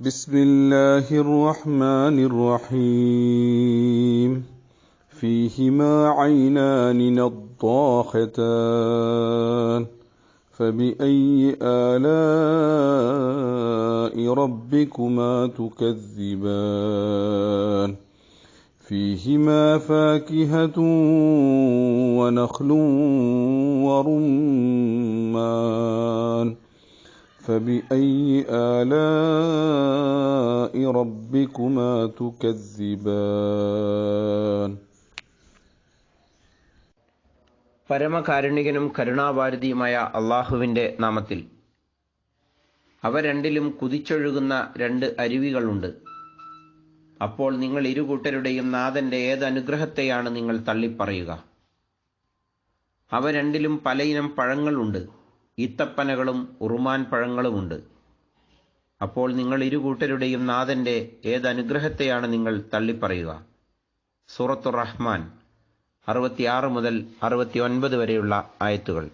بسم الله الرحمن الرحيم فيهما عينان نضاختان فبأي آلاء ربكما تكذبان فيهما فاكهة ونخل ورمان فبأي آلاء ربكما تكذبان പരമകാരുണികനും കരുണാവാരിധിയുമായ അള്ളാഹുവിൻ്റെ നാമത്തിൽ. അവ രണ്ടിലും കുതിച്ചൊഴുകുന്ന രണ്ട് അരുവികളുണ്ട്. അപ്പോൾ നിങ്ങൾ ഇരുകൂട്ടരുടെയും നാഥൻ്റെ ഏതനുഗ്രഹത്തെയാണ് നിങ്ങൾ തള്ളിപ്പറയുക? അവ രണ്ടിലും പലയിനം പഴങ്ങളുണ്ട്. ഈത്തപ്പനകളും ഉറുമാൻ പഴങ്ങളുമുണ്ട്. അപ്പോൾ നിങ്ങൾ ഇരുകൂട്ടരുടെയും നാഥൻ്റെ ഏതനുഗ്രഹത്തെയാണ് നിങ്ങൾ തള്ളിപ്പറയുക? സൂറത്തുർ റഹ്മാൻ 66 മുതൽ 69 വരെയുള്ള ആയത്തുകൾ.